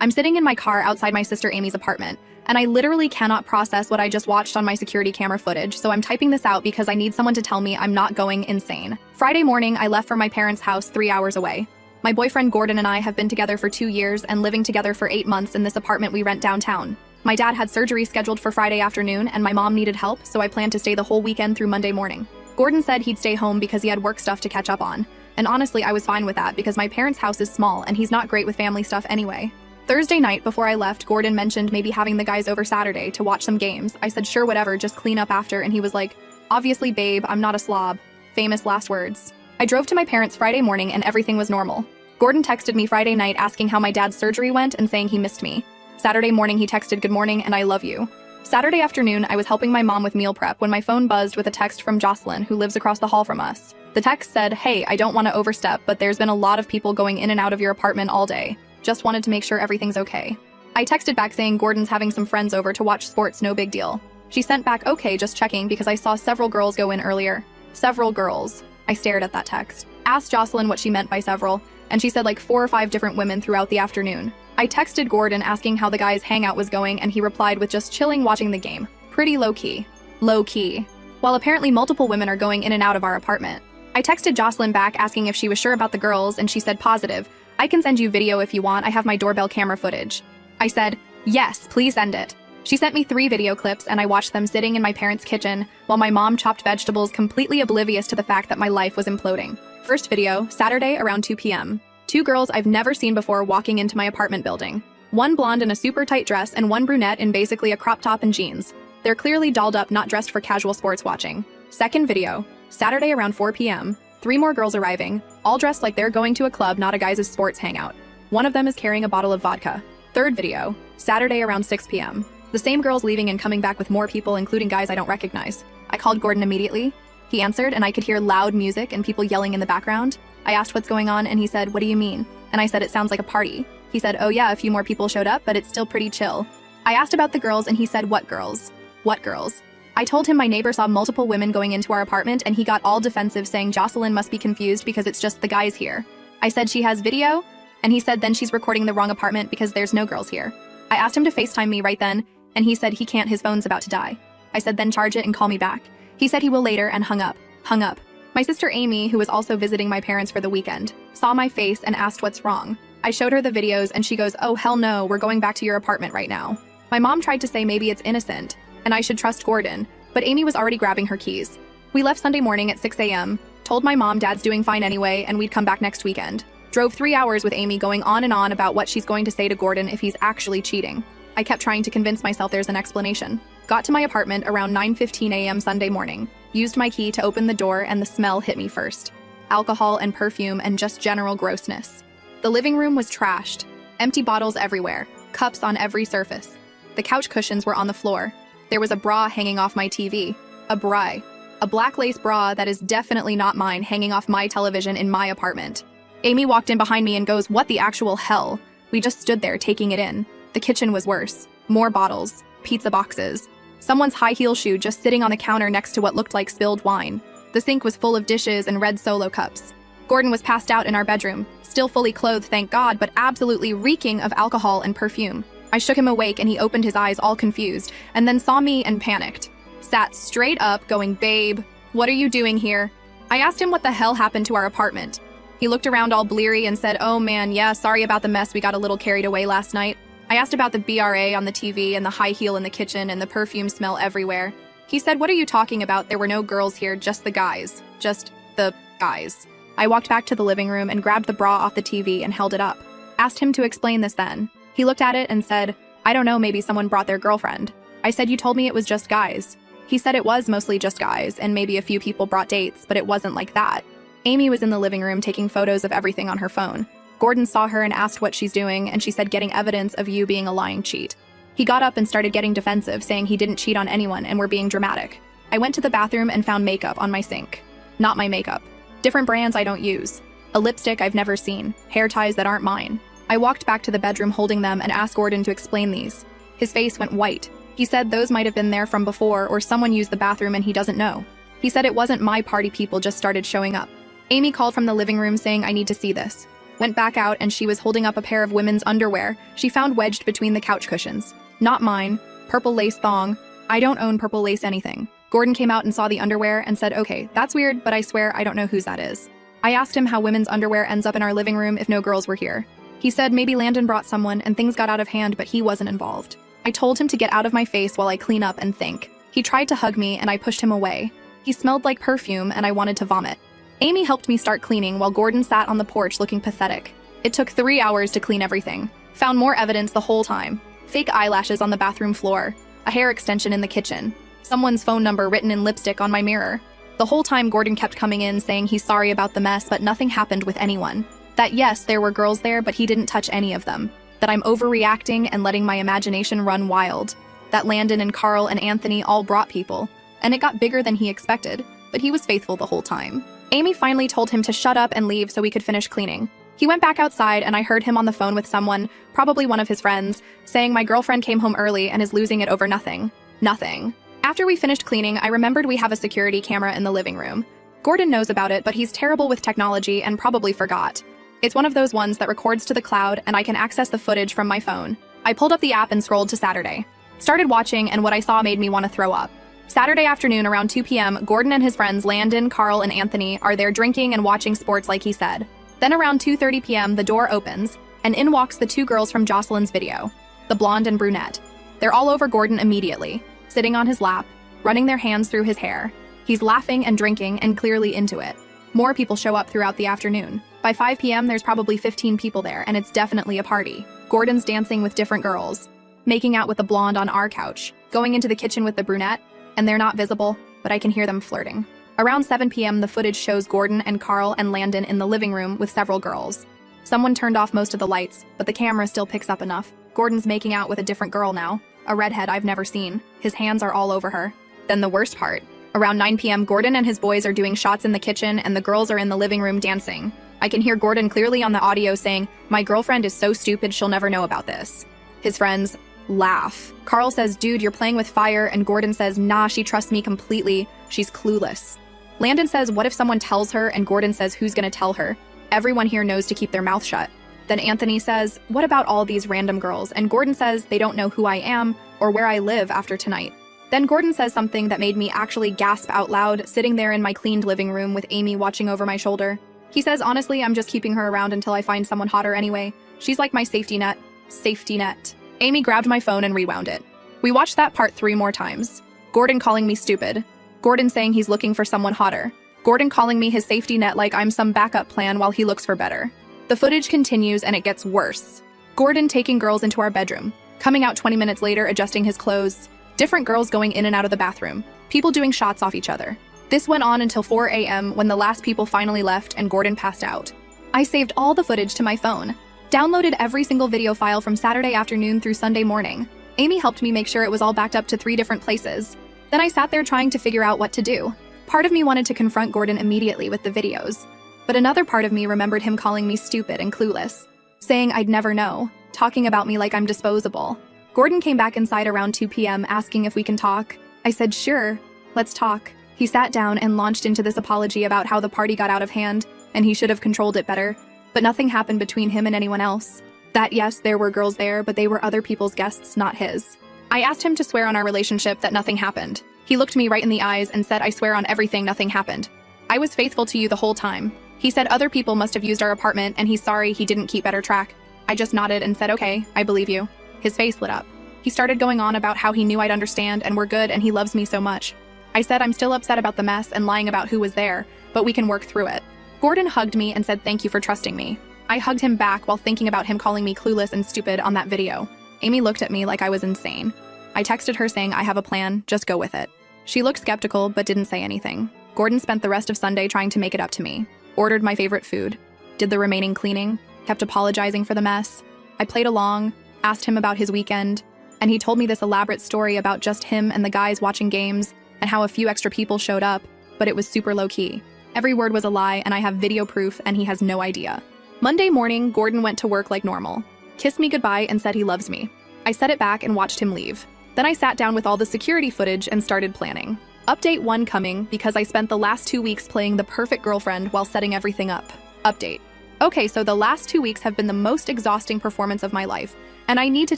I'm sitting in my car outside my sister Amy's apartment, and I literally cannot process what I just watched on my security camera footage, so I'm typing this out because I need someone to tell me I'm not going insane. Friday morning, I left for my parents' house 3 hours away. My boyfriend Gordon and I have been together for 2 years and living together for 8 months in this apartment we rent downtown. My dad had surgery scheduled for Friday afternoon, and my mom needed help, so I planned to stay the whole weekend through Monday morning. Gordon said he'd stay home because he had work stuff to catch up on. And honestly, I was fine with that because my parents' house is small and he's not great with family stuff anyway. Thursday night, before I left, Gordon mentioned maybe having the guys over Saturday to watch some games. I said, sure, whatever, just clean up after, and he was like, obviously, babe, I'm not a slob. Famous last words. I drove to my parents' Friday morning and everything was normal. Gordon texted me Friday night asking how my dad's surgery went and saying he missed me. Saturday morning, he texted, good morning, and I love you. Saturday afternoon, I was helping my mom with meal prep when my phone buzzed with a text from Jocelyn, who lives across the hall from us. The text said, hey, I don't want to overstep, but there's been a lot of people going in and out of your apartment all day. Just wanted to make sure everything's okay. I texted back saying Gordon's having some friends over to watch sports, no big deal. She sent back, okay, just checking because I saw several girls go in earlier. Several girls. I stared at that text. Asked Jocelyn what she meant by several, and she said like 4 or 5 different women throughout the afternoon. I texted Gordon asking how the guys' hangout was going, and he replied with just chilling watching the game. Pretty low-key. Low-key. While apparently multiple women are going in and out of our apartment. I texted Jocelyn back asking if she was sure about the girls, and she said positive. I can send you video if you want, I have my doorbell camera footage. I said, yes, please send it. She sent me 3 video clips and I watched them sitting in my parents' kitchen while my mom chopped vegetables, completely oblivious to the fact that my life was imploding. First video, Saturday around 2 p.m. 2 girls I've never seen before walking into my apartment building. One blonde in a super tight dress and one brunette in basically a crop top and jeans. They're clearly dolled up, not dressed for casual sports watching. Second video, Saturday around 4 p.m. 3 more girls arriving, all dressed like they're going to a club, not a guys' sports hangout. One of them is carrying a bottle of vodka. Third video, Saturday around 6 p.m. The same girls leaving and coming back with more people, including guys I don't recognize. I called Gordon immediately. He answered, and I could hear loud music and people yelling in the background. I asked what's going on, and he said, what do you mean? And I said, it sounds like a party. He said, oh yeah, a few more people showed up, but it's still pretty chill. I asked about the girls, and he said, what girls? What girls? I told him my neighbor saw multiple women going into our apartment, and he got all defensive, saying Jocelyn must be confused because it's just the guys here. I said she has video, and he said then she's recording the wrong apartment because there's no girls here. I asked him to FaceTime me right then, and he said he can't, his phone's about to die. I said then charge it and call me back. He said he will later and hung up. My sister Amy, who was also visiting my parents for the weekend, saw my face and asked what's wrong. I showed her the videos and she goes, oh hell no, we're going back to your apartment right now. My mom tried to say maybe it's innocent, and I should trust Gordon, but Amy was already grabbing her keys. We left Sunday morning at 6 a.m., told my mom dad's doing fine anyway, and we'd come back next weekend. Drove 3 hours with Amy going on and on about what she's going to say to Gordon if he's actually cheating. I kept trying to convince myself there's an explanation. Got to my apartment around 9:15 a.m. Sunday morning. Used my key to open the door and the smell hit me first. Alcohol and perfume and just general grossness. The living room was trashed. Empty bottles everywhere. Cups on every surface. The couch cushions were on the floor. There was a bra hanging off my TV. A bra. A black lace bra that is definitely not mine hanging off my television in my apartment. Amy walked in behind me and goes, what the actual hell? We just stood there taking it in. The kitchen was worse. More bottles. Pizza boxes. Someone's high heel shoe just sitting on the counter next to what looked like spilled wine. The sink was full of dishes and red Solo cups. Gordon was passed out in our bedroom, still fully clothed, thank God, but absolutely reeking of alcohol and perfume. I shook him awake and he opened his eyes all confused, and then saw me and panicked. Sat straight up going, babe, what are you doing here? I asked him what the hell happened to our apartment. He looked around all bleary and said, oh man, yeah, sorry about the mess, we got a little carried away last night. I asked about the BRA on the TV and the high heel in the kitchen and the perfume smell everywhere. He said, what are you talking about? There were no girls here, just the guys. Just the guys. I walked back to the living room and grabbed the bra off the TV and held it up. Asked him to explain this then. He looked at it and said, I don't know, maybe someone brought their girlfriend. I said, you told me it was just guys. He said it was mostly just guys, and maybe a few people brought dates, but it wasn't like that. Amy was in the living room taking photos of everything on her phone. Gordon saw her and asked what she's doing, and she said getting evidence of you being a lying cheat. He got up and started getting defensive, saying he didn't cheat on anyone and were being dramatic. I went to the bathroom and found makeup on my sink. Not my makeup. Different brands I don't use. A lipstick I've never seen. Hair ties that aren't mine. I walked back to the bedroom holding them and asked Gordon to explain these. His face went white. He said those might have been there from before or someone used the bathroom and he doesn't know. He said it wasn't my party, people just started showing up. Amy called from the living room saying I need to see this. Went back out and she was holding up a pair of women's underwear she found wedged between the couch cushions. Not mine. Purple lace thong. I don't own purple lace anything. Gordon came out and saw the underwear and said, okay, that's weird, but I swear I don't know whose that is. I asked him how women's underwear ends up in our living room if no girls were here. He said maybe Landon brought someone and things got out of hand, but he wasn't involved. I told him to get out of my face while I clean up and think. He tried to hug me and I pushed him away. He smelled like perfume and I wanted to vomit. Amy helped me start cleaning while Gordon sat on the porch looking pathetic. It took 3 hours to clean everything. Found more evidence the whole time. Fake eyelashes on the bathroom floor. A hair extension in the kitchen. Someone's phone number written in lipstick on my mirror. The whole time Gordon kept coming in saying he's sorry about the mess, but nothing happened with anyone. That yes, there were girls there, but he didn't touch any of them. That I'm overreacting and letting my imagination run wild. That Landon and Carl and Anthony all brought people. And it got bigger than he expected, but he was faithful the whole time. Amy finally told him to shut up and leave so we could finish cleaning. He went back outside and I heard him on the phone with someone, probably one of his friends, saying my girlfriend came home early and is losing it over nothing. Nothing. After we finished cleaning, I remembered we have a security camera in the living room. Gordon knows about it, but he's terrible with technology and probably forgot. It's one of those ones that records to the cloud and I can access the footage from my phone. I pulled up the app and scrolled to Saturday. Started watching and what I saw made me want to throw up. Saturday afternoon around 2 p.m., Gordon and his friends Landon, Carl, and Anthony are there drinking and watching sports like he said. Then around 2:30 p.m., the door opens, and in walks the 2 girls from Jocelyn's video, the blonde and brunette. They're all over Gordon immediately, sitting on his lap, running their hands through his hair. He's laughing and drinking and clearly into it. More people show up throughout the afternoon. By 5 p.m., there's probably 15 people there, and it's definitely a party. Gordon's dancing with different girls, making out with the blonde on our couch, going into the kitchen with the brunette, and they're not visible, but I can hear them flirting. Around 7 p.m., the footage shows Gordon and Carl and Landon in the living room with several girls. Someone turned off most of the lights, but the camera still picks up enough. Gordon's making out with a different girl now, a redhead I've never seen. His hands are all over her. Then the worst part. Around 9 p.m., Gordon and his boys are doing shots in the kitchen and the girls are in the living room dancing. I can hear Gordon clearly on the audio saying, "My girlfriend is so stupid she'll never know about this." His friends laugh. Carl says, "Dude, you're playing with fire," and Gordon says, "Nah, she trusts me completely. She's clueless." Landon says, "What if someone tells her?" and Gordon says, "Who's gonna tell her? Everyone here knows to keep their mouth shut." Then Anthony says, "What about all these random girls?" and Gordon says, "They don't know who I am or where I live after tonight." Then Gordon says something that made me actually gasp out loud, sitting there in my cleaned living room with Amy watching over my shoulder. He says, "Honestly, I'm just keeping her around until I find someone hotter anyway. She's like my safety net." Safety net. Amy grabbed my phone and rewound it. We watched that part 3 more times. Gordon calling me stupid. Gordon saying he's looking for someone hotter. Gordon calling me his safety net like I'm some backup plan while he looks for better. The footage continues and it gets worse. Gordon taking girls into our bedroom. Coming out 20 minutes later adjusting his clothes. Different girls going in and out of the bathroom. People doing shots off each other. This went on until 4 a.m. when the last people finally left and Gordon passed out. I saved all the footage to my phone. Downloaded every single video file from Saturday afternoon through Sunday morning. Amy helped me make sure it was all backed up to 3 different places. Then I sat there trying to figure out what to do. Part of me wanted to confront Gordon immediately with the videos. But another part of me remembered him calling me stupid and clueless. Saying I'd never know. Talking about me like I'm disposable. Gordon came back inside around 2 p.m. asking if we can talk. I said, "Sure, let's talk." He sat down and launched into this apology about how the party got out of hand and he should have controlled it better. But nothing happened between him and anyone else. That yes, there were girls there, but they were other people's guests, not his. I asked him to swear on our relationship that nothing happened. He looked me right in the eyes and said, "I swear on everything nothing happened. I was faithful to you the whole time." He said other people must have used our apartment and he's sorry he didn't keep better track. I just nodded and said, "Okay, I believe you." His face lit up. He started going on about how he knew I'd understand and we're good and he loves me so much. I said I'm still upset about the mess and lying about who was there, but we can work through it. Gordon hugged me and said thank you for trusting me. I hugged him back while thinking about him calling me clueless and stupid on that video. Amy looked at me like I was insane. I texted her saying I have a plan, just go with it. She looked skeptical but didn't say anything. Gordon spent the rest of Sunday trying to make it up to me. Ordered my favorite food. Did the remaining cleaning. Kept apologizing for the mess. I played along, asked him about his weekend, and he told me this elaborate story about just him and the guys watching games and how a few extra people showed up, but it was super low-key. Every word was a lie and I have video proof and he has no idea. Monday morning, Gordon went to work like normal. Kissed me goodbye and said he loves me. I said it back and watched him leave. Then I sat down with all the security footage and started planning. Update 1 coming because I spent the last 2 weeks playing the perfect girlfriend while setting everything up. Update. Okay, so the last 2 weeks have been the most exhausting performance of my life, and I need to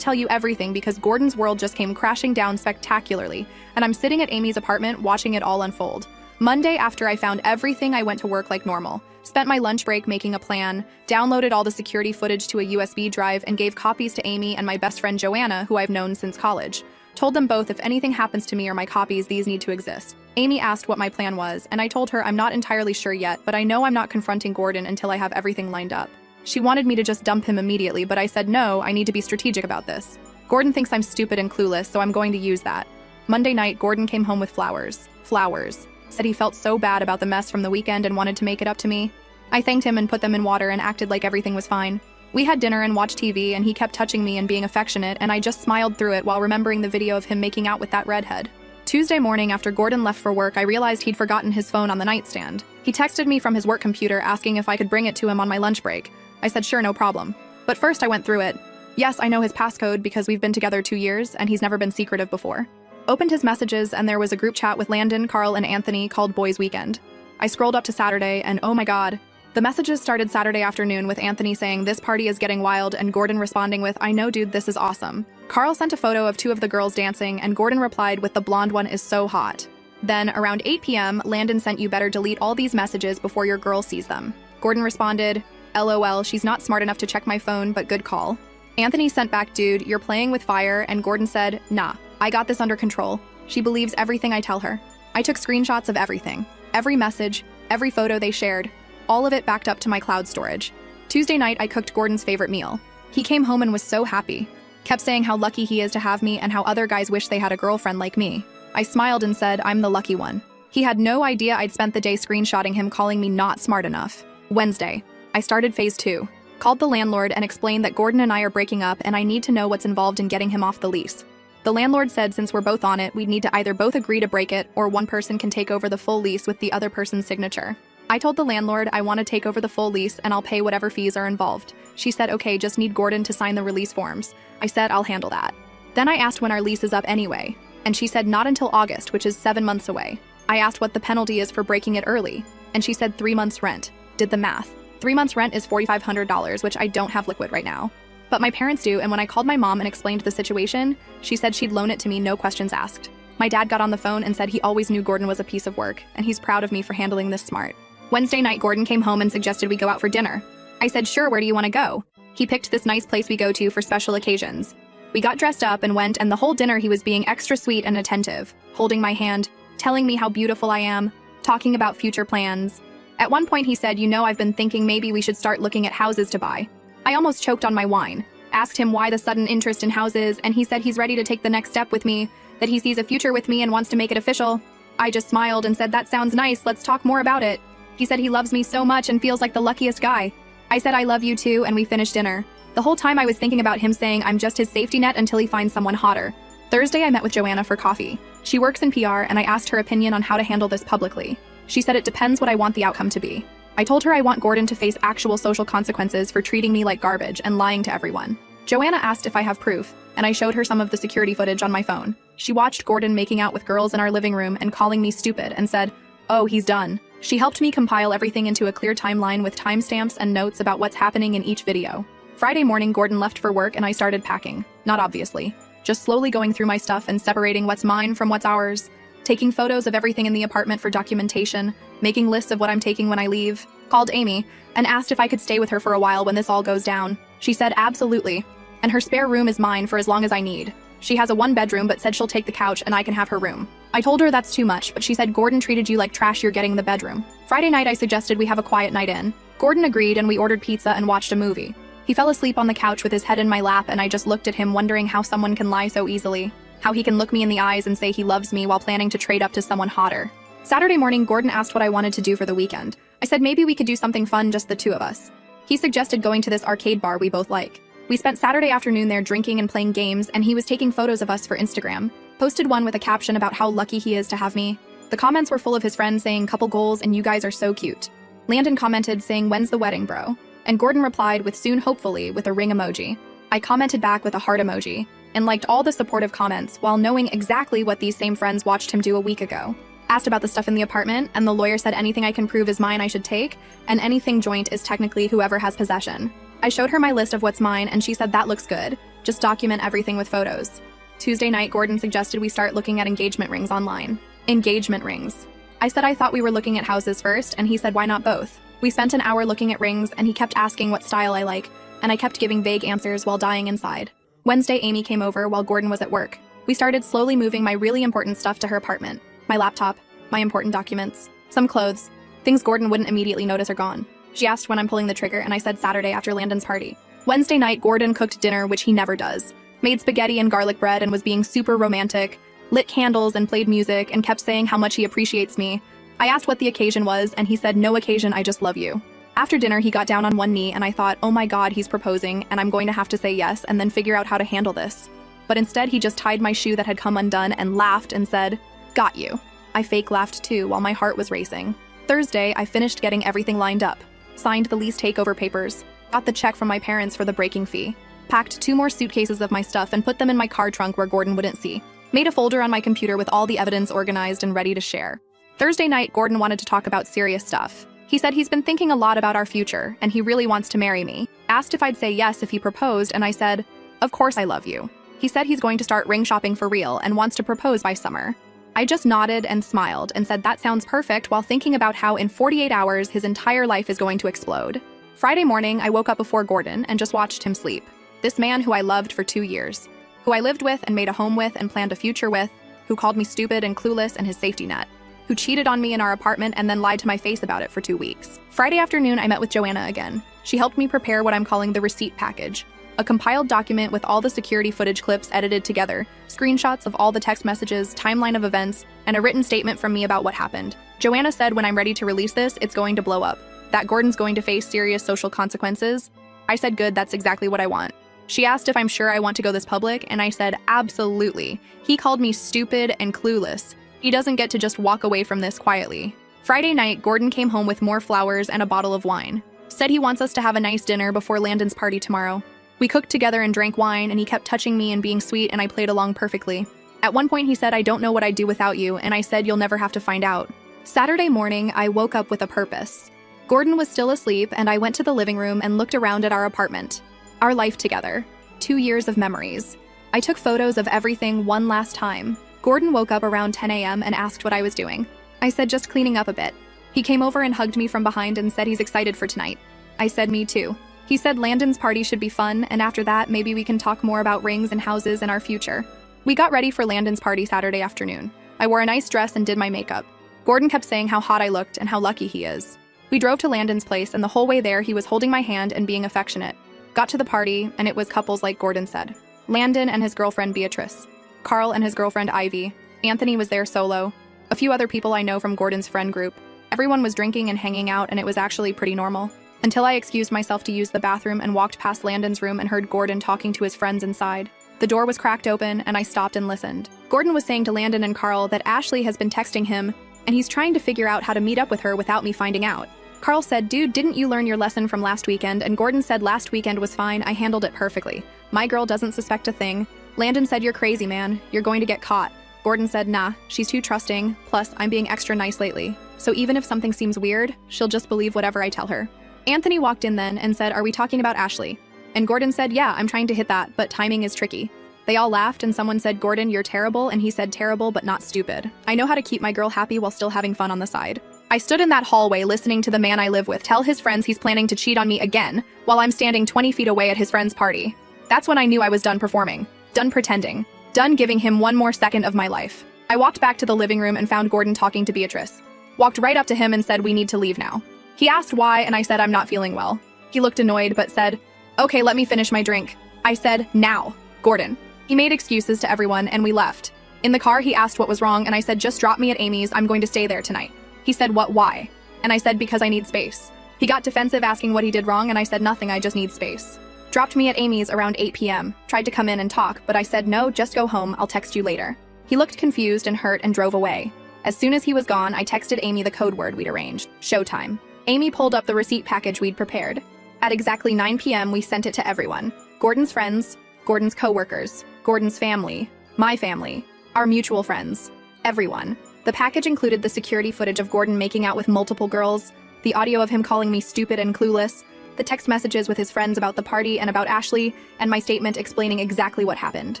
tell you everything because Gordon's world just came crashing down spectacularly, and I'm sitting at Amy's apartment watching it all unfold. Monday, after I found everything, I went to work like normal, spent my lunch break making a plan, downloaded all the security footage to a USB drive, and gave copies to Amy and my best friend Joanna, who I've known since college. Told them both if anything happens to me or my copies, these need to exist. Amy asked what my plan was, and I told her I'm not entirely sure yet, but I know I'm not confronting Gordon until I have everything lined up. She wanted me to just dump him immediately, but I said no, I need to be strategic about this. Gordon thinks I'm stupid and clueless, so I'm going to use that. Monday night, Gordon came home with flowers. Flowers. Said he felt so bad about the mess from the weekend and wanted to make it up to me. I thanked him and put them in water and acted like everything was fine. We had dinner and watched TV, and he kept touching me and being affectionate, and I just smiled through it while remembering the video of him making out with that redhead. Tuesday morning, after Gordon left for work, I realized he'd forgotten his phone on the nightstand. He texted me from his work computer asking if I could bring it to him on my lunch break. I said sure, no problem. But first I went through it. Yes, I know his passcode because we've been together 2 years, and he's never been secretive before. Opened his messages, and there was a group chat with Landon, Carl, and Anthony called Boys Weekend. I scrolled up to Saturday, and oh my god. The messages started Saturday afternoon with Anthony saying, "This party is getting wild," and Gordon responding with, "I know, dude, this is awesome." Carl sent a photo of 2 of the girls dancing, and Gordon replied with, "The blonde one is so hot." Then, around 8 p.m., Landon sent, "You better delete all these messages before your girl sees them." Gordon responded, "LOL, she's not smart enough to check my phone, but good call." Anthony sent back, "Dude, you're playing with fire," and Gordon said, "Nah, I got this under control. She believes everything I tell her." I took screenshots of everything. Every message, every photo they shared. All of it backed up to my cloud storage. Tuesday night, I cooked Gordon's favorite meal. He came home and was so happy. Kept saying how lucky he is to have me and how other guys wish they had a girlfriend like me. I smiled and said, "I'm the lucky one." He had no idea I'd spent the day screenshotting him calling me not smart enough. Wednesday, I started phase 2. Called the landlord and explained that Gordon and I are breaking up and I need to know what's involved in getting him off the lease. The landlord said since we're both on it, we'd need to either both agree to break it or one person can take over the full lease with the other person's signature. I told the landlord I want to take over the full lease and I'll pay whatever fees are involved. She said, "Okay, just need Gordon to sign the release forms." I said, "I'll handle that." Then I asked when our lease is up anyway, and she said not until August, which is 7 months away. I asked what the penalty is for breaking it early, and she said 3 months rent. Did the math. 3 months rent is $4,500, which I don't have liquid right now. But my parents do, and when I called my mom and explained the situation, she said she'd loan it to me, no questions asked. My dad got on the phone and said he always knew Gordon was a piece of work, and he's proud of me for handling this smart. Wednesday night, Gordon came home and suggested we go out for dinner. I said, "Sure, where do you want to go?" He picked this nice place we go to for special occasions. We got dressed up and went, and the whole dinner he was being extra sweet and attentive, holding my hand, telling me how beautiful I am, talking about future plans. At one point he said, "You know, I've been thinking maybe we should start looking at houses to buy." I almost choked on my wine. Asked him why the sudden interest in houses, and he said he's ready to take the next step with me, that he sees a future with me and wants to make it official. I just smiled and said, "That sounds nice, let's talk more about it." He said he loves me so much and feels like the luckiest guy. I said I love you too, and we finished dinner. The whole time I was thinking about him saying I'm just his safety net until he finds someone hotter. Thursday I met with Joanna for coffee. She works in PR, and I asked her opinion on how to handle this publicly. She said it depends what I want the outcome to be. I told her I want Gordon to face actual social consequences for treating me like garbage and lying to everyone. Joanna asked if I have proof, and I showed her some of the security footage on my phone. She watched Gordon making out with girls in our living room and calling me stupid and said, "Oh, he's done." She helped me compile everything into a clear timeline with timestamps and notes about what's happening in each video. Friday morning, Gordon left for work and I started packing. Not obviously. Just slowly going through my stuff and separating what's mine from what's ours. Taking photos of everything in the apartment for documentation. Making lists of what I'm taking when I leave. Called Amy and asked if I could stay with her for a while when this all goes down. She said absolutely. And her spare room is mine for as long as I need. She has a 1-bedroom but said she'll take the couch and I can have her room. I told her that's too much, but she said Gordon treated you like trash, you're getting the bedroom. Friday night I suggested we have a quiet night in. Gordon agreed and we ordered pizza and watched a movie. He fell asleep on the couch with his head in my lap and I just looked at him wondering how someone can lie so easily. How he can look me in the eyes and say he loves me while planning to trade up to someone hotter. Saturday morning, Gordon asked what I wanted to do for the weekend. I said maybe we could do something fun, just the 2 of us. He suggested going to this arcade bar we both like. We spent Saturday afternoon there drinking and playing games, and he was taking photos of us for Instagram. Posted one with a caption about how lucky he is to have me. The comments were full of his friends saying couple goals and you guys are so cute. Landon commented saying when's the wedding, bro? And Gordon replied with soon hopefully with a ring emoji. I commented back with a heart emoji and liked all the supportive comments while knowing exactly what these same friends watched him do a week ago. Asked about the stuff in the apartment, and the lawyer said anything I can prove is mine I should take, and anything joint is technically whoever has possession. I showed her my list of what's mine, and she said that looks good. Just document everything with photos. Tuesday night, Gordon suggested we start looking at engagement rings online. Engagement rings. I said I thought we were looking at houses first, and he said why not both? We spent an hour looking at rings, and he kept asking what style I like, and I kept giving vague answers while dying inside. Wednesday, Amy came over while Gordon was at work. We started slowly moving my really important stuff to her apartment. My laptop, my important documents, some clothes. Things Gordon wouldn't immediately notice are gone. She asked when I'm pulling the trigger, and I said Saturday after Landon's party. Wednesday night, Gordon cooked dinner, which he never does. Made spaghetti and garlic bread and was being super romantic, lit candles and played music and kept saying how much he appreciates me. I asked what the occasion was, and he said, no occasion, I just love you. After dinner, he got down on one knee, and I thought, oh my god, he's proposing, and I'm going to have to say yes and then figure out how to handle this. But instead, he just tied my shoe that had come undone and laughed and said, got you. I fake laughed too while my heart was racing. Thursday, I finished getting everything lined up. Signed the lease takeover papers. Got the check from my parents for the breaking fee. Packed 2 more suitcases of my stuff and put them in my car trunk where Gordon wouldn't see. Made a folder on my computer with all the evidence organized and ready to share. Thursday night, Gordon wanted to talk about serious stuff. He said he's been thinking a lot about our future, and he really wants to marry me. Asked if I'd say yes if he proposed, and I said, of course I love you. He said he's going to start ring shopping for real and wants to propose by summer. I just nodded and smiled and said that sounds perfect while thinking about how in 48 hours his entire life is going to explode. Friday morning, I woke up before Gordon and just watched him sleep. This man who I loved for 2 years, who I lived with and made a home with and planned a future with, who called me stupid and clueless and his safety net, who cheated on me in our apartment and then lied to my face about it for 2 weeks. Friday afternoon, I met with Joanna again. She helped me prepare what I'm calling the receipt package, a compiled document with all the security footage clips edited together, screenshots of all the text messages, timeline of events, and a written statement from me about what happened. Joanna said when I'm ready to release this, it's going to blow up, that Gordon's going to face serious social consequences. I said good, that's exactly what I want. She asked if I'm sure I want to go this public, and I said absolutely. He called me stupid and clueless. He doesn't get to just walk away from this quietly. Friday night, Gordon came home with more flowers and a bottle of wine. Said he wants us to have a nice dinner before Landon's party tomorrow. We cooked together and drank wine, and he kept touching me and being sweet, and I played along perfectly. At one point, he said, I don't know what I'd do without you, and I said, you'll never have to find out. Saturday morning, I woke up with a purpose. Gordon was still asleep, and I went to the living room and looked around at our apartment. Our life together. 2 years of memories. I took photos of everything one last time. Gordon woke up around 10 a.m. and asked what I was doing. I said just cleaning up a bit. He came over and hugged me from behind and said he's excited for tonight. I said me too. He said Landon's party should be fun, and after that, maybe we can talk more about rings and houses and our future. We got ready for Landon's party Saturday afternoon. I wore a nice dress and did my makeup. Gordon kept saying how hot I looked and how lucky he is. We drove to Landon's place, and the whole way there, he was holding my hand and being affectionate. Got to the party, and it was couples like Gordon said. Landon and his girlfriend Beatrice. Carl and his girlfriend Ivy. Anthony was there solo. A few other people I know from Gordon's friend group. Everyone was drinking and hanging out, and it was actually pretty normal. Until I excused myself to use the bathroom and walked past Landon's room and heard Gordon talking to his friends inside. The door was cracked open, and I stopped and listened. Gordon was saying to Landon and Carl that Ashley has been texting him, and he's trying to figure out how to meet up with her without me finding out. Carl said, dude, didn't you learn your lesson from last weekend? And Gordon said last weekend was fine, I handled it perfectly. My girl doesn't suspect a thing. Landon said, you're crazy, man. You're going to get caught. Gordon said, nah, she's too trusting, plus I'm being extra nice lately. So even if something seems weird, she'll just believe whatever I tell her. Anthony walked in then and said, are we talking about Ashley? And Gordon said, yeah, I'm trying to hit that, but timing is tricky. They all laughed and someone said, Gordon, you're terrible, and he said terrible but not stupid. I know how to keep my girl happy while still having fun on the side. I stood in that hallway listening to the man I live with tell his friends he's planning to cheat on me again, while I'm standing 20 feet away at his friend's party. That's when I knew I was done performing, done pretending, done giving him one more second of my life. I walked back to the living room and found Gordon talking to Beatrice. Walked right up to him and said, we need to leave now. He asked why, and I said I'm not feeling well. He looked annoyed but said, okay, let me finish my drink. I said, now, Gordon. He made excuses to everyone and we left. In the car, he asked what was wrong, and I said, just drop me at Amy's, I'm going to stay there tonight. He said, what, why? And I said, because I need space. He got defensive asking what he did wrong, and I said, nothing, I just need space. Dropped me at Amy's around 8 p.m. Tried to come in and talk, but I said, no, just go home, I'll text you later. He looked confused and hurt and drove away. As soon as he was gone, I texted Amy the code word we'd arranged, showtime. Amy pulled up the receipt package we'd prepared. At exactly 9 p.m., we sent it to everyone. Gordon's friends, Gordon's co-workers, Gordon's family, my family, our mutual friends, everyone. The package included the security footage of Gordon making out with multiple girls, the audio of him calling me stupid and clueless, the text messages with his friends about the party and about Ashley, and my statement explaining exactly what happened.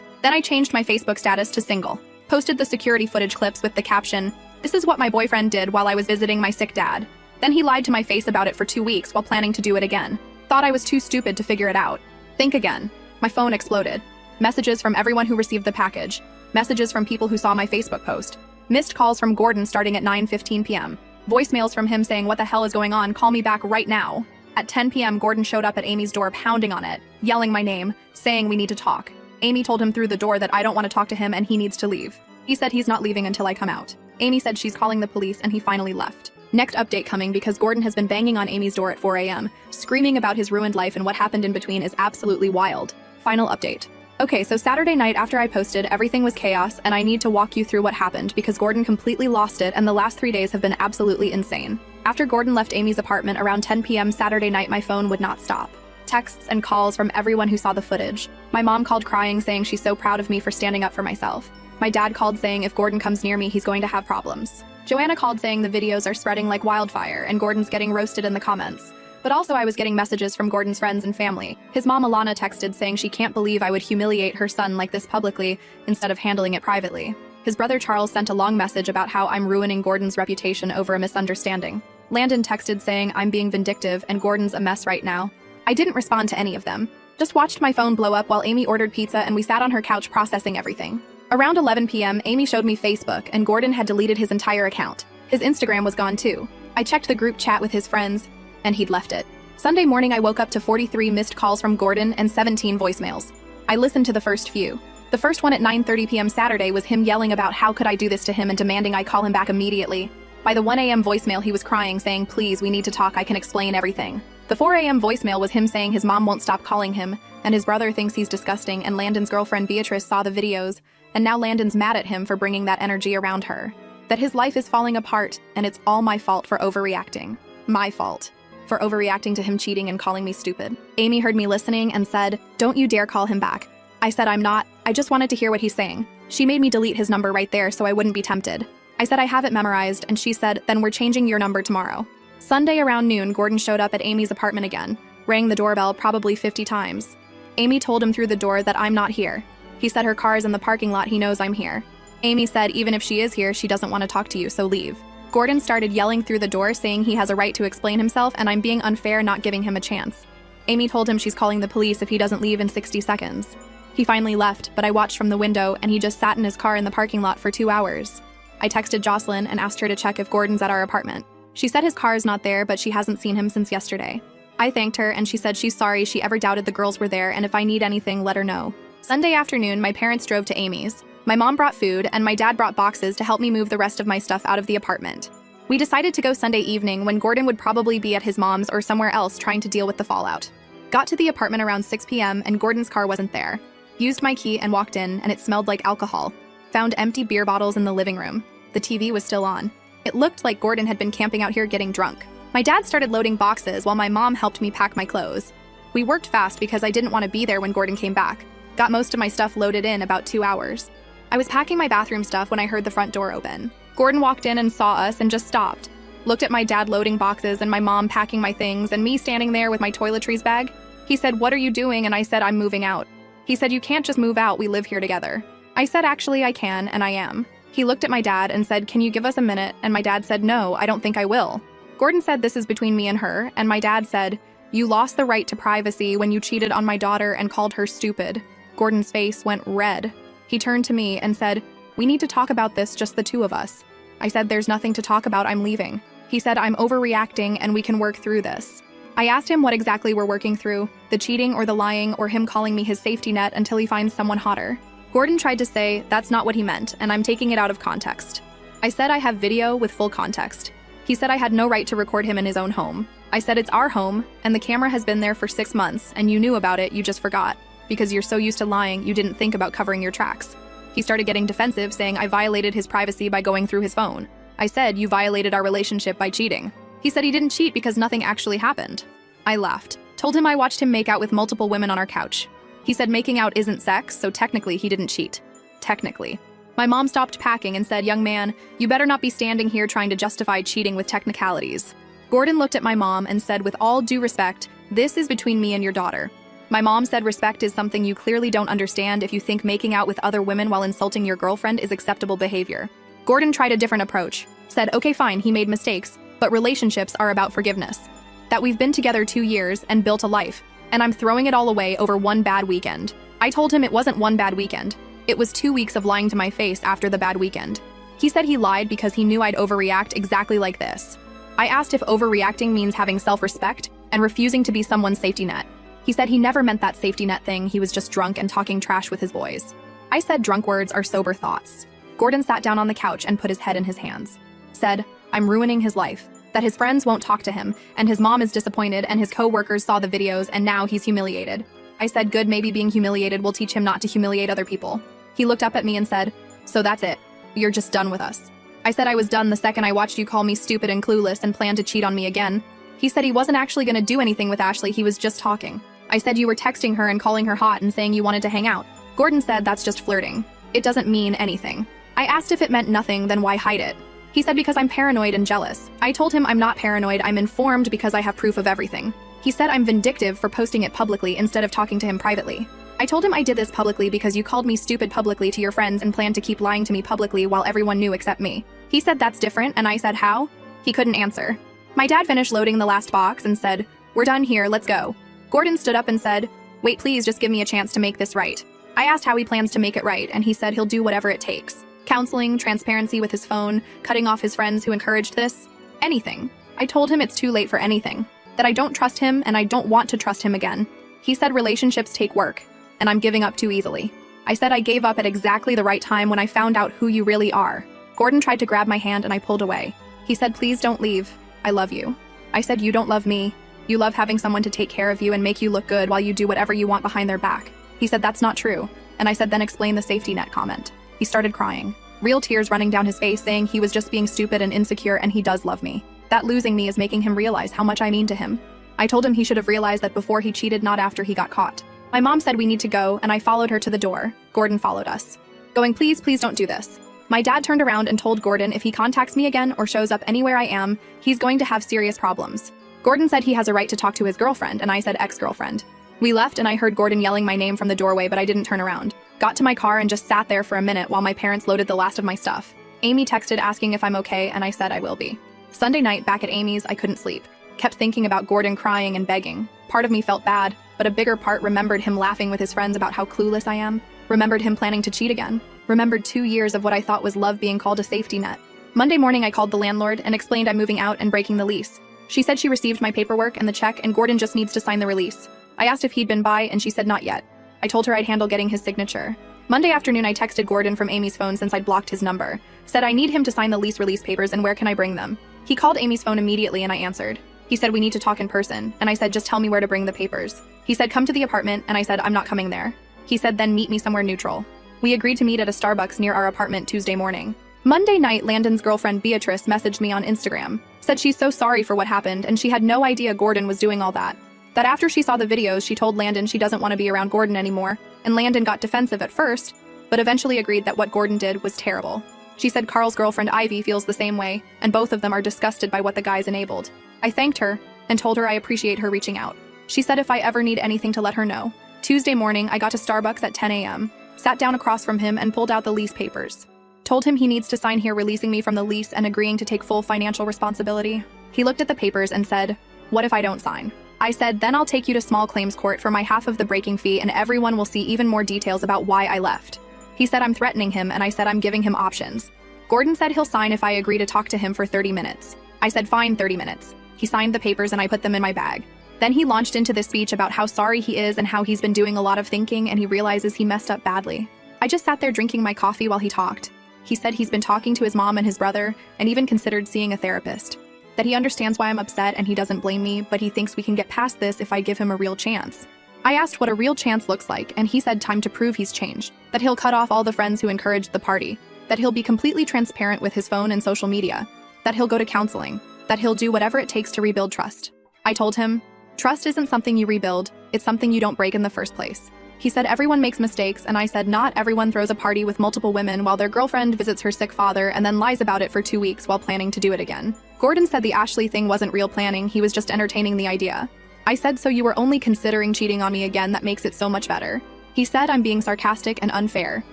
Then I changed my Facebook status to single, posted the security footage clips with the caption, "This is what my boyfriend did while I was visiting my sick dad." Then he lied to my face about it for 2 weeks while planning to do it again. Thought I was too stupid to figure it out. Think again. My phone exploded. Messages from everyone who received the package. Messages from people who saw my Facebook post. Missed calls from Gordon starting at 9:15 p.m. Voicemails from him saying, "What the hell is going on? Call me back right now." At 10 p.m., Gordon showed up at Amy's door pounding on it, yelling my name, saying we need to talk. Amy told him through the door that I don't want to talk to him and he needs to leave. He said he's not leaving until I come out. Amy said she's calling the police and he finally left. Next update coming because Gordon has been banging on Amy's door at 4 a.m., screaming about his ruined life and what happened in between is absolutely wild. Final update. Okay, so Saturday night after I posted, everything was chaos and I need to walk you through what happened because Gordon completely lost it and the last 3 days have been absolutely insane. After Gordon left Amy's apartment around 10 p.m. Saturday night, my phone would not stop. Texts and calls from everyone who saw the footage. My mom called crying saying she's so proud of me for standing up for myself. My dad called saying if Gordon comes near me, he's going to have problems. Joanna called saying the videos are spreading like wildfire and Gordon's getting roasted in the comments. But also I was getting messages from Gordon's friends and family. His mom Alana texted saying she can't believe I would humiliate her son like this publicly instead of handling it privately. His brother Charles sent a long message about how I'm ruining Gordon's reputation over a misunderstanding. Landon texted saying I'm being vindictive and Gordon's a mess right now. I didn't respond to any of them. Just watched my phone blow up while Amy ordered pizza and we sat on her couch processing everything. Around 11 p.m., Amy showed me Facebook and Gordon had deleted his entire account. His Instagram was gone too. I checked the group chat with his friends and he'd left it. Sunday morning, I woke up to 43 missed calls from Gordon and 17 voicemails. I listened to the first few. The first one at 9:30 p.m. Saturday was him yelling about how could I do this to him and demanding I call him back immediately. By the 1 a.m. voicemail, he was crying, saying, "Please, we need to talk, I can explain everything." The 4 a.m. voicemail was him saying his mom won't stop calling him, and his brother thinks he's disgusting, and Landon's girlfriend Beatrice saw the videos, and now Landon's mad at him for bringing that energy around her. That his life is falling apart, and it's all my fault for overreacting. My fault. For overreacting to him cheating and calling me stupid. Amy heard me listening and said, "Don't you dare call him back." I said I'm not, I just wanted to hear what he's saying. She made me delete his number right there so I wouldn't be tempted. I said I have it memorized, and she said, "Then we're changing your number tomorrow." Sunday around noon, Gordon showed up at Amy's apartment again, rang the doorbell probably 50 times. Amy told him through the door that I'm not here. He said her car is in the parking lot, he knows I'm here. Amy said even if she is here, she doesn't want to talk to you, so leave. Gordon started yelling through the door saying he has a right to explain himself and I'm being unfair not giving him a chance. Amy told him she's calling the police if he doesn't leave in 60 seconds. He finally left, but I watched from the window and he just sat in his car in the parking lot for 2 hours. I texted Jocelyn and asked her to check if Gordon's at our apartment. She said his car is not there, but she hasn't seen him since yesterday. I thanked her and she said she's sorry she ever doubted the girls were there and if I need anything, let her know. Sunday afternoon, my parents drove to Amy's. My mom brought food and my dad brought boxes to help me move the rest of my stuff out of the apartment. We decided to go Sunday evening when Gordon would probably be at his mom's or somewhere else trying to deal with the fallout. Got to the apartment around 6 p.m. and Gordon's car wasn't there. Used my key and walked in and it smelled like alcohol. Found empty beer bottles in the living room. The TV was still on. It looked like Gordon had been camping out here getting drunk. My dad started loading boxes while my mom helped me pack my clothes. We worked fast because I didn't want to be there when Gordon came back. Got most of my stuff loaded in about 2 hours. I was packing my bathroom stuff when I heard the front door open. Gordon walked in and saw us and just stopped. Looked at my dad loading boxes and my mom packing my things and me standing there with my toiletries bag. He said, "What are you doing?" And I said, "I'm moving out." He said, "You can't just move out, we live here together." I said, "Actually, I can, and I am." He looked at my dad and said, "Can you give us a minute?" And my dad said, "No, I don't think I will." Gordon said this is between me and her, and my dad said, "You lost the right to privacy when you cheated on my daughter and called her stupid." Gordon's face went red. He turned to me and said, "We need to talk about this, just the two of us." I said, "There's nothing to talk about, I'm leaving." He said, "I'm overreacting and we can work through this." I asked him what exactly we're working through, the cheating or the lying or him calling me his safety net until he finds someone hotter. Gordon tried to say that's not what he meant and I'm taking it out of context. I said I have video with full context. He said I had no right to record him in his own home. I said it's our home and the camera has been there for 6 months and you knew about it, you just forgot. Because you're so used to lying, you didn't think about covering your tracks. He started getting defensive, saying I violated his privacy by going through his phone. I said you violated our relationship by cheating. He said he didn't cheat because nothing actually happened. I laughed. Told him I watched him make out with multiple women on our couch. He said making out isn't sex, so technically he didn't cheat. Technically. My mom stopped packing and said, "Young man, you better not be standing here trying to justify cheating with technicalities." Gordon looked at my mom and said, "With all due respect, this is between me and your daughter." My mom said, "Respect is something you clearly don't understand if you think making out with other women while insulting your girlfriend is acceptable behavior." Gordon tried a different approach, said, "Okay, fine, he made mistakes, but relationships are about forgiveness. That we've been together 2 years and built a life, and I'm throwing it all away over one bad weekend." I told him it wasn't one bad weekend. It was 2 weeks of lying to my face after the bad weekend. He said he lied because he knew I'd overreact exactly like this. I asked if overreacting means having self-respect and refusing to be someone's safety net. He said he never meant that safety net thing, he was just drunk and talking trash with his boys. I said drunk words are sober thoughts. Gordon sat down on the couch and put his head in his hands. Said, "I'm ruining his life, that his friends won't talk to him, and his mom is disappointed and his co-workers saw the videos and now he's humiliated." I said, "Good, maybe being humiliated will teach him not to humiliate other people." He looked up at me and said, "So that's it. You're just done with us." I said I was done the second I watched you call me stupid and clueless and plan to cheat on me again. He said he wasn't actually going to do anything with Ashley, he was just talking. I said you were texting her and calling her hot and saying you wanted to hang out. Gordon said that's just flirting. It doesn't mean anything. I asked if it meant nothing, then why hide it? He said because I'm paranoid and jealous. I told him I'm not paranoid, I'm informed because I have proof of everything. He said I'm vindictive for posting it publicly instead of talking to him privately. I told him I did this publicly because you called me stupid publicly to your friends and planned to keep lying to me publicly while everyone knew except me. He said that's different, and I said how? He couldn't answer. My dad finished loading the last box and said, "We're done here, let's go." Gordon stood up and said, "Wait, please just give me a chance to make this right." I asked how he plans to make it right, and he said he'll do whatever it takes. Counseling, transparency with his phone, cutting off his friends who encouraged this. Anything. I told him it's too late for anything. That I don't trust him and I don't want to trust him again. He said relationships take work, and I'm giving up too easily. I said I gave up at exactly the right time when I found out who you really are. Gordon tried to grab my hand and I pulled away. He said, "Please don't leave. I love you." I said, "You don't love me. You love having someone to take care of you and make you look good while you do whatever you want behind their back." He said, "That's not true." And I said, "Then explain the safety net comment." He started crying, real tears running down his face, saying he was just being stupid and insecure and he does love me. That losing me is making him realize how much I mean to him. I told him he should have realized that before he cheated, not after he got caught. My mom said we need to go, and I followed her to the door. Gordon followed us, going, "Please, please don't do this." My dad turned around and told Gordon if he contacts me again or shows up anywhere I am, he's going to have serious problems. Gordon said he has a right to talk to his girlfriend, and I said ex-girlfriend. We left and I heard Gordon yelling my name from the doorway, but I didn't turn around. Got to my car and just sat there for a minute while my parents loaded the last of my stuff. Amy texted asking if I'm okay, and I said I will be. Sunday night, back at Amy's, I couldn't sleep. Kept thinking about Gordon crying and begging. Part of me felt bad, but a bigger part remembered him laughing with his friends about how clueless I am. Remembered him planning to cheat again. Remembered 2 years of what I thought was love being called a safety net. Monday morning, I called the landlord and explained I'm moving out and breaking the lease. She said she received my paperwork and the check and Gordon just needs to sign the release. I asked if he'd been by and she said not yet. I told her I'd handle getting his signature. Monday afternoon, I texted Gordon from Amy's phone since I'd blocked his number. Said I need him to sign the lease release papers and where can I bring them? He called Amy's phone immediately and I answered. He said we need to talk in person, and I said just tell me where to bring the papers. He said come to the apartment, and I said I'm not coming there. He said then meet me somewhere neutral. We agreed to meet at a Starbucks near our apartment Tuesday morning. Monday night, Landon's girlfriend Beatrice messaged me on Instagram. Said she's so sorry for what happened and she had no idea Gordon was doing all that. That after she saw the videos, she told Landon she doesn't want to be around Gordon anymore, and Landon got defensive at first, but eventually agreed that what Gordon did was terrible. She said Carl's girlfriend Ivy feels the same way, and both of them are disgusted by what the guys enabled. I thanked her and told her I appreciate her reaching out. She said if I ever need anything to let her know. Tuesday morning, I got to Starbucks at 10 a.m., sat down across from him and pulled out the lease papers. Told him he needs to sign here releasing me from the lease and agreeing to take full financial responsibility. He looked at the papers and said, "What if I don't sign?" I said, "Then I'll take you to small claims court for my half of the breaking fee and everyone will see even more details about why I left." He said I'm threatening him and I said I'm giving him options. Gordon said he'll sign if I agree to talk to him for 30 minutes. I said fine, 30 minutes. He signed the papers and I put them in my bag. Then he launched into this speech about how sorry he is and how he's been doing a lot of thinking and he realizes he messed up badly. I just sat there drinking my coffee while he talked. He said he's been talking to his mom and his brother and even considered seeing a therapist. That he understands why I'm upset and he doesn't blame me, but he thinks we can get past this if I give him a real chance. I asked what a real chance looks like and he said time to prove he's changed. That he'll cut off all the friends who encouraged the party. That he'll be completely transparent with his phone and social media. That he'll go to counseling. That he'll do whatever it takes to rebuild trust. I told him, trust isn't something you rebuild, it's something you don't break in the first place. He said everyone makes mistakes, and I said not everyone throws a party with multiple women while their girlfriend visits her sick father and then lies about it for 2 weeks while planning to do it again. Gordon said the Ashley thing wasn't real planning, he was just entertaining the idea. I said, so you were only considering cheating on me again, that makes it so much better. He said I'm being sarcastic and unfair.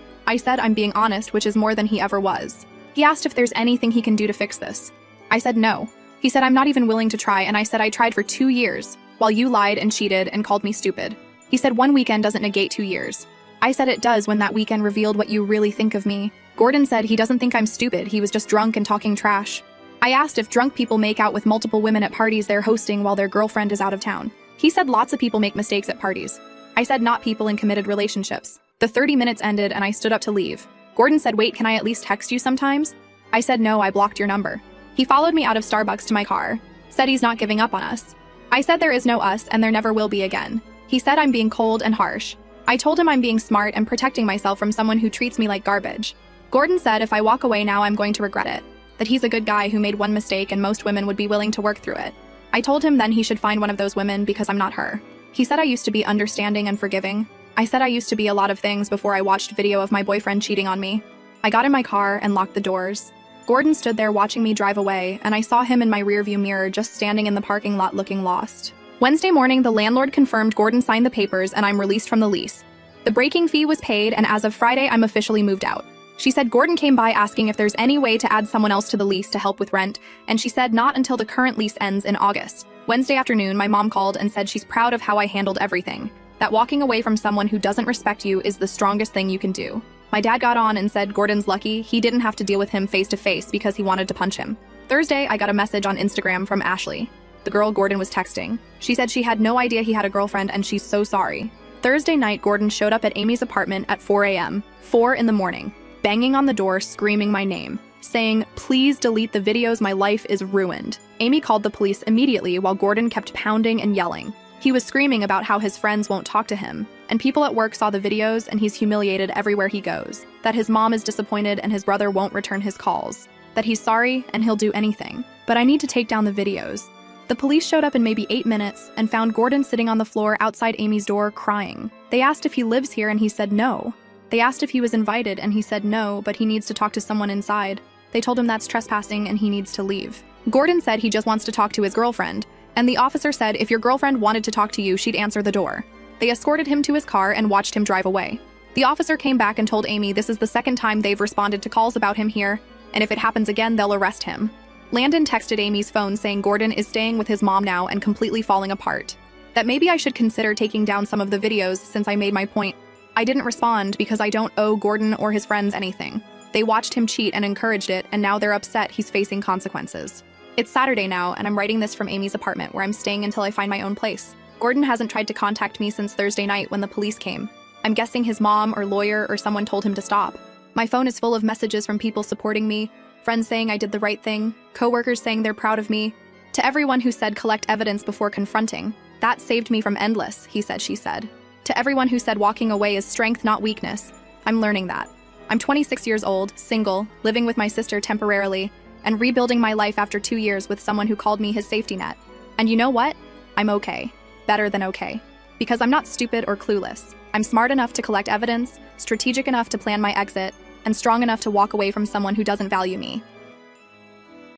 I said I'm being honest, which is more than he ever was. He asked if there's anything he can do to fix this. I said no. He said I'm not even willing to try, and I said I tried for 2 years, while you lied and cheated and called me stupid. He said 1 weekend doesn't negate 2 years. I said it does when that weekend revealed what you really think of me. Gordon said he doesn't think I'm stupid, he was just drunk and talking trash. I asked if drunk people make out with multiple women at parties they're hosting while their girlfriend is out of town. He said lots of people make mistakes at parties. I said not people in committed relationships. The 30 minutes ended and I stood up to leave. Gordon said, wait, can I at least text you sometimes? I said no, I blocked your number. He followed me out of Starbucks to my car. Said he's not giving up on us. I said there is no us and there never will be again. He said I'm being cold and harsh. I told him I'm being smart and protecting myself from someone who treats me like garbage. Gordon said if I walk away now I'm going to regret it. That he's a good guy who made one mistake and most women would be willing to work through it. I told him then he should find one of those women because I'm not her. He said I used to be understanding and forgiving. I said I used to be a lot of things before I watched video of my boyfriend cheating on me. I got in my car and locked the doors. Gordon stood there watching me drive away, and I saw him in my rearview mirror just standing in the parking lot looking lost. Wednesday morning, the landlord confirmed Gordon signed the papers and I'm released from the lease. The breaking fee was paid, and as of Friday, I'm officially moved out. She said Gordon came by asking if there's any way to add someone else to the lease to help with rent, and she said not until the current lease ends in August. Wednesday afternoon, my mom called and said she's proud of how I handled everything, that walking away from someone who doesn't respect you is the strongest thing you can do. My dad got on and said Gordon's lucky he didn't have to deal with him face to face because he wanted to punch him. Thursday, I got a message on Instagram from Ashley, the girl Gordon was texting. She said she had no idea he had a girlfriend and she's so sorry. Thursday night, Gordon showed up at Amy's apartment at 4 a.m., 4 in the morning, banging on the door, screaming my name, saying, please delete the videos, my life is ruined. Amy called the police immediately while Gordon kept pounding and yelling. He was screaming about how his friends won't talk to him, and people at work saw the videos and he's humiliated everywhere he goes, that his mom is disappointed and his brother won't return his calls, that he's sorry and he'll do anything, but I need to take down the videos. The police showed up in maybe 8 minutes and found Gordon sitting on the floor outside Amy's door crying. They asked if he lives here and he said no. They asked if he was invited and he said no, but he needs to talk to someone inside. They told him that's trespassing and he needs to leave. Gordon said he just wants to talk to his girlfriend, and the officer said if your girlfriend wanted to talk to you, she'd answer the door. They escorted him to his car and watched him drive away. The officer came back and told Amy this is the second time they've responded to calls about him here, and if it happens again, they'll arrest him. Landon texted Amy's phone saying Gordon is staying with his mom now and completely falling apart. That maybe I should consider taking down some of the videos since I made my point. I didn't respond because I don't owe Gordon or his friends anything. They watched him cheat and encouraged it, and now they're upset he's facing consequences. It's Saturday now, and I'm writing this from Amy's apartment where I'm staying until I find my own place. Gordon hasn't tried to contact me since Thursday night when the police came. I'm guessing his mom or lawyer or someone told him to stop. My phone is full of messages from people supporting me, friends saying I did the right thing, coworkers saying they're proud of me. To everyone who said collect evidence before confronting, that saved me from endless, he said, she said. To everyone who said walking away is strength, not weakness, I'm learning that. I'm 26 years old, single, living with my sister temporarily, and rebuilding my life after 2 years with someone who called me his safety net. And you know what? I'm okay. Better than okay. Because I'm not stupid or clueless. I'm smart enough to collect evidence, strategic enough to plan my exit, and strong enough to walk away from someone who doesn't value me.